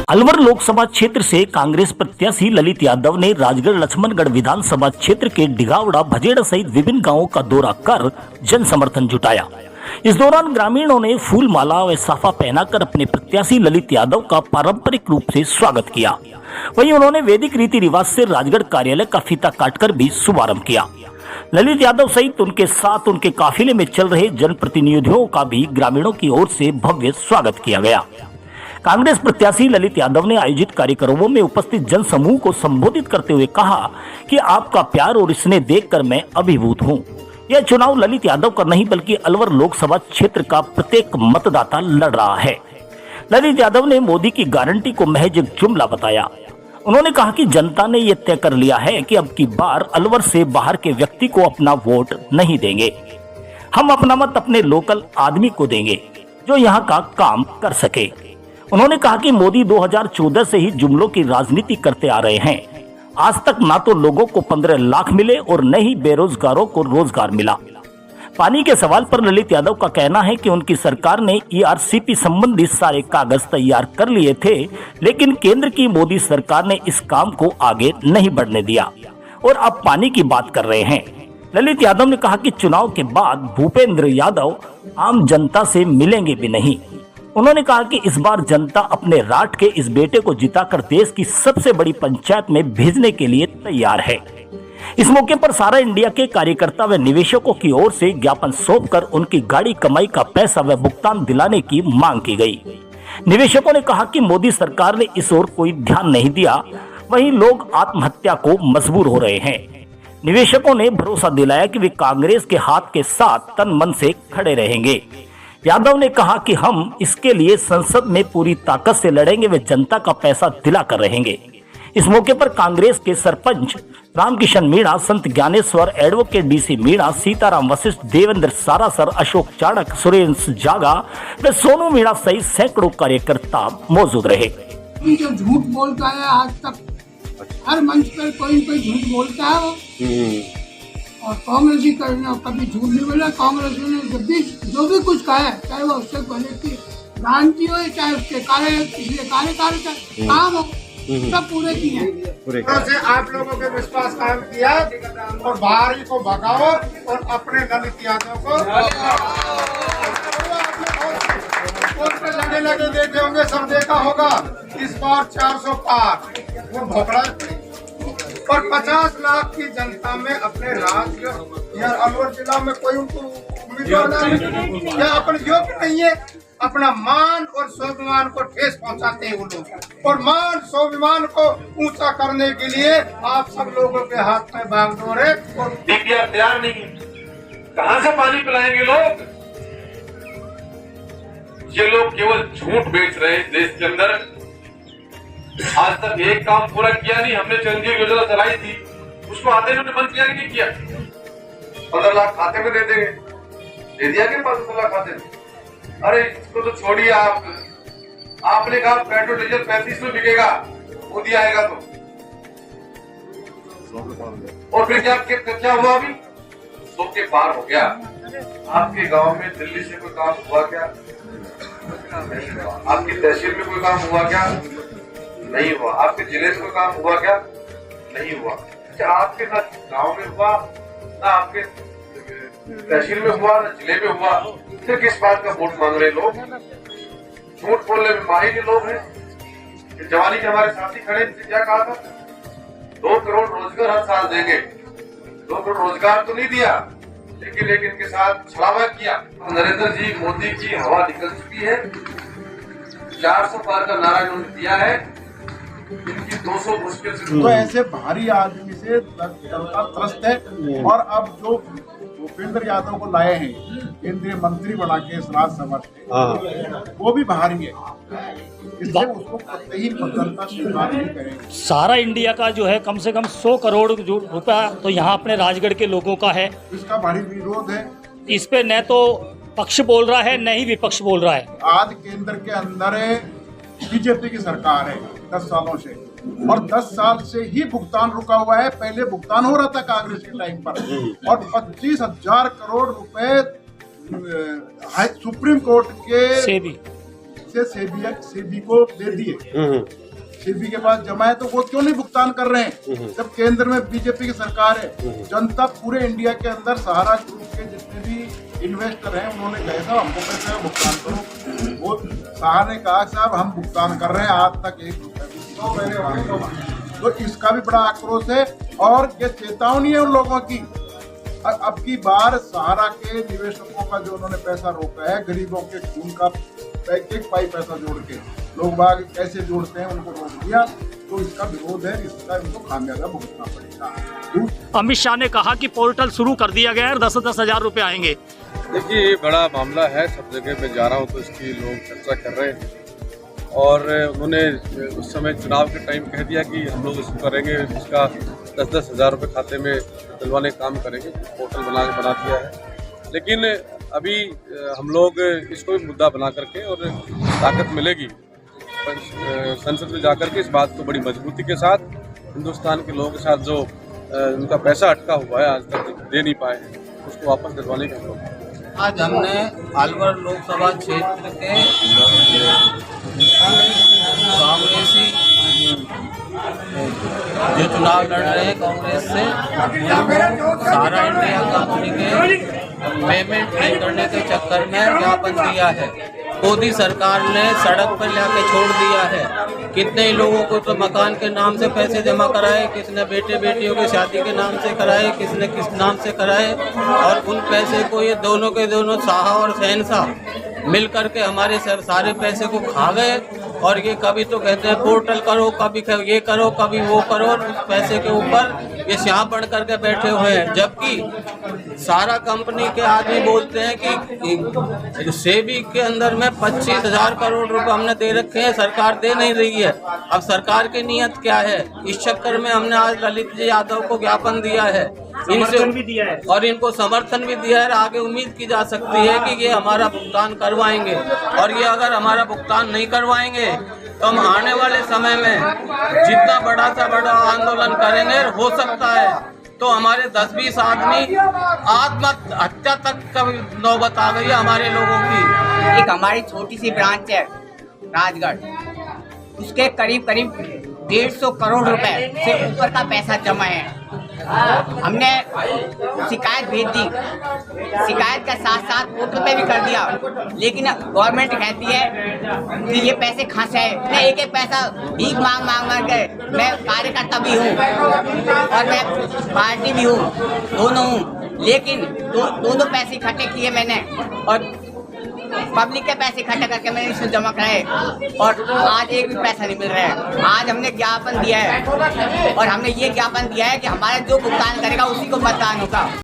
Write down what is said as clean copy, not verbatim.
अलवर लोकसभा क्षेत्र से कांग्रेस प्रत्याशी ललित यादव ने राजगढ़ लक्ष्मणगढ़ विधानसभा क्षेत्र के डिगावड़ा भजेड़ा सहित विभिन्न गांवों का दौरा कर जन समर्थन जुटाया। इस दौरान ग्रामीणों ने फूल माला व साफा पहनाकर अपने प्रत्याशी ललित यादव का पारंपरिक रूप से स्वागत किया। वहीं उन्होंने वैदिक रीति रिवाज से राजगढ़ कार्यालय का फीता काटकर भी शुभारंभ किया। ललित यादव सहित उनके साथ उनके काफिले में चल रहे जनप्रतिनिधियों का भी ग्रामीणों की ओर से भव्य स्वागत किया गया। कांग्रेस प्रत्याशी ललित यादव ने आयोजित कार्यक्रमों में उपस्थित जन समूह को संबोधित करते हुए कहा कि आपका प्यार और स्नेह देखकर मैं अभिभूत हूं। यह चुनाव ललित यादव का नहीं बल्कि अलवर लोकसभा क्षेत्र का प्रत्येक मतदाता लड़ रहा है। ललित यादव ने मोदी की गारंटी को महज एक जुमला बताया। उन्होंने कहा कि जनता ने यह तय कर लिया है कि अब की बार अलवर से बाहर के व्यक्ति को अपना वोट नहीं देंगे। हम अपना मत अपने लोकल आदमी को देंगे जो यहाँ का काम कर सके। उन्होंने कहा कि मोदी 2014 से ही जुमलों की राजनीति करते आ रहे हैं। आज तक ना तो लोगों को 15 लाख मिले और न ही बेरोजगारों को रोजगार मिला। पानी के सवाल पर ललित यादव का कहना है कि उनकी सरकार ने ERCP संबंधी सारे कागज तैयार कर लिए थे, लेकिन केंद्र की मोदी सरकार ने इस काम को आगे नहीं बढ़ने दिया और अब पानी की बात कर रहे हैं। ललित यादव ने कहा कि चुनाव के बाद भूपेंद्र यादव आम जनता से मिलेंगे भी नहीं। उन्होंने कहा कि इस बार जनता अपने राठ के इस बेटे को जिताकर देश की सबसे बड़ी पंचायत में भेजने के लिए तैयार है। इस मौके पर सारा इंडिया के कार्यकर्ता व निवेशकों की ओर से ज्ञापन सौंपकर उनकी गाड़ी कमाई का पैसा व भुगतान दिलाने की मांग की गई। निवेशकों ने कहा कि मोदी सरकार ने इस ओर कोई ध्यान नहीं दिया, वहीं लोग आत्महत्या को मजबूर हो रहे हैं। निवेशकों ने भरोसा दिलाया कि वे कांग्रेस के हाथ के साथ तन मन से खड़े रहेंगे। यादव ने कहा कि हम इसके लिए संसद में पूरी ताकत से लड़ेंगे व जनता का पैसा दिलाकर रहेंगे। इस मौके पर कांग्रेस के सरपंच रामकिशन मीणा, संत ज्ञानेश्वर, एडवोकेट DC मीणा, सीताराम वशिष्ठ, देवेंद्र सारासर, अशोक चाणक, सुरेश जागा व सोनू मीणा सहित सैकड़ों कार्यकर्ता मौजूद रहे। जो झूठ बोलता है आज तक हर मंच पर कोई झूठ बोलता है वो, और कांग्रेस ही करना कभी झूठ नहीं बोला। कांग्रेस ने जब भी जो भी कुछ कहा है, चाहे वो उससे पहले की क्रांति हो चाहे उसके पिछले कार्यकाल का काम हो, सब पूरे किए हैं। से आप लोगों के विश्वास कायम किया और बाहरी को भगाओ और अपने ललित यादव को लगे देखे होंगे, सब देखा होगा। इस बार 400 पार वो भोपड़ा और 50 लाख की जनता में अपने राज्य या अलवर जिला में कोई उनको उम्मीदवार या अपने योग्य नहीं है। अपना मान और स्वाभिमान को ठेस पहुंचाते हैं वो लोग, और मान स्वाभिमान को ऊंचा करने के लिए आप सब लोगों के हाथ में बागडोर है और DPR तैयार नहीं है। कहां से पानी पिलाएंगे लोग? ये लोग केवल झूठ बेच रहे हैं देश के अंदर। आज तक एक काम पूरा किया नहीं। हमने चिरंजीवी योजना चलाई थी, उसको आते इन्होंने बंद किया कि नहीं किया? 15 लाख खाते में दे देंगे, दे दिया कि 15 लाख खाते में? अरे इसको तो छोड़िए। आपने कहा पेट्रोल डीजल 35 में बिकेगा, मोदी आएगा तो, और फिर क्या हुआ? अभी 100 के पार हो गया। आपके गांव में दिल्ली से कोई काम हुआ क्या? आपकी तहसील में कोई काम हुआ क्या? नहीं हुआ। आपके जिले में कोई काम हुआ क्या? नहीं हुआ। क्या आपके ना गांव में हुआ, ना आपके तहसील में हुआ, ना जिले में हुआ? फिर किस बात का वोट मांग रहे लोग? झूठ बोलने में माहिर लोग हैं। जवानी के हमारे साथी खड़े, क्या कहा था? 2 करोड़ रोजगार हर साल देंगे। 2 करोड़ रोजगार तो नहीं दिया, लेकिन इनके साथ छलावा किया। नरेंद्र जी मोदी की हवा निकल चुकी है। 400 पार का नारा इन्होंने दिया है, इनकी 200 मुश्किल से। तो ऐसे भारी आदमी से जनता त्रस्त है, और अब जो भूपेंद्र यादव को लाए हैं केंद्रीय मंत्री बना के इस राज्यसभा से, वो भी भारी है, इसलिए उसको कतई जनता स्वीकार नहीं करेगी। सारा इंडिया का जो है कम से कम 100 करोड़ रुपया तो यहाँ अपने राजगढ़ के लोगों का है। इसका भारी विरोध है। इस पे न तो पक्ष बोल रहा है न ही विपक्ष बोल रहा है। आज केंद्र के अंदर बीजेपी की सरकार है 10 सालों से, और 10 साल से ही भुगतान रुका हुआ है। पहले भुगतान हो रहा था कांग्रेस के टाइम पर, और 25,000 करोड़ रुपए सुप्रीम कोर्ट के पैसे सेबी को दे दिए, सेबी के पास जमा है, तो वो क्यों नहीं भुगतान कर रहे हैं? जब केंद्र में बीजेपी की सरकार है, जनता पूरे इंडिया के अंदर सहारा ग्रुप के जितने भी इन्वेस्टर हैं उन्होंने कहा साहब हमको पैसे का भुगतान करो। वो सहारा ने कहा साहब हम भुगतान कर रहे हैं, आज तक 1 रुपया भी नहीं। तो इसका भी बड़ा आक्रोश है और ये चेतावनी है उन लोगों की। अब की बार सहारा के निवेशकों का जो उन्होंने पैसा रोका है, गरीबों के खून का एक पाई पैसा जोड़ के लोग बाग कैसे जोड़ते हैं उनको रोक दिया, तो इसका विरोध है, इसका इनको खामियाजा भुगतना पड़ेगा। अमित शाह ने कहा कि पोर्टल शुरू कर दिया गया है, 10-10 हजार रुपए आएंगे। देखिए ये बड़ा मामला है, सब जगह मैं जा रहा हूँ तो इसकी लोग चर्चा कर रहे हैं और उन्होंने उस समय चुनाव के टाइम कह दिया कि हम लोग इसको करेंगे, इसका 10-10 हज़ार रुपये खाते में डलवाने का काम करेंगे, पोर्टल बना दिया है। लेकिन अभी हम लोग इसको भी मुद्दा बना करके और ताकत मिलेगी संसद में जाकर के इस बात को बड़ी मजबूती के साथ हिंदुस्तान के लोगों के साथ जो उनका पैसा अटका हुआ है आज तक दे नहीं पाए हैं उसको वापस दिलवाने का हम लोग। आज हमने अलवर लोकसभा क्षेत्र के कांग्रेसी जो चुनाव लड़ रहे हैं कांग्रेस से, सारा इंडिया कंपनी के पेमेंट नहीं करने के चक्कर में ज्ञापन दिया है। मोदी सरकार ने सड़क पर लाके छोड़ दिया है। कितने ही लोगों को तो मकान के नाम से पैसे जमा कराए, किसने बेटे बेटियों की शादी के नाम से कराए, किसने किस नाम से कराए, और उन पैसे को ये दोनों के दोनों शाह और शहनशाह मिल करके हमारे सारे पैसे को खा गए। और ये कभी तो कहते हैं पोर्टल करो, कभी ये करो, कभी वो करो, और उस पैसे के ऊपर ये शाह बढ़ करके बैठे हुए हैं। जबकि सारा कंपनी के आदमी बोलते हैं कि सेबी के अंदर में 25,000 करोड़ रुपए हमने दे रखे हैं, सरकार दे नहीं रही है। अब सरकार की नीयत क्या है? इस चक्कर में हमने आज ललित जी यादव को ज्ञापन दिया है, इनसे भी दिया है और इनको समर्थन भी दिया है। आगे उम्मीद की जा सकती है कि ये हमारा भुगतान करवाएंगे, और ये अगर हमारा भुगतान नहीं करवाएंगे तो हम आने वाले समय में जितना बड़ा सा बड़ा आंदोलन करेंगे, हो सकता है तो हमारे 10-20 आदमी आत्महत्या तक का नौबत आ गई है हमारे लोगों की। एक हमारी छोटी सी ब्रांच है राजगढ़, उसके करीब 150 करोड़ रुपए से ऊपर का पैसा जमा है। हमने शिकायत भेज दी, शिकायत के साथ साथ पोर्टल पे भी कर दिया, लेकिन गवर्नमेंट कहती है कि ये पैसे कहाँ से है। मैं एक पैसा भीख मांग के, मैं कार्यकर्ता भी हूँ और मैं पार्टी भी हूँ, दोनों हूँ, लेकिन दोनों पैसे इकट्ठे किए मैंने और पब्लिक के पैसे इकट्ठे करके मैंने इसमें जमा कराए, और आज एक भी पैसा नहीं मिल रहा है। आज हमने ज्ञापन दिया है और हमने ये ज्ञापन दिया है कि हमारा जो भुगतान करेगा उसी को मतदान होगा।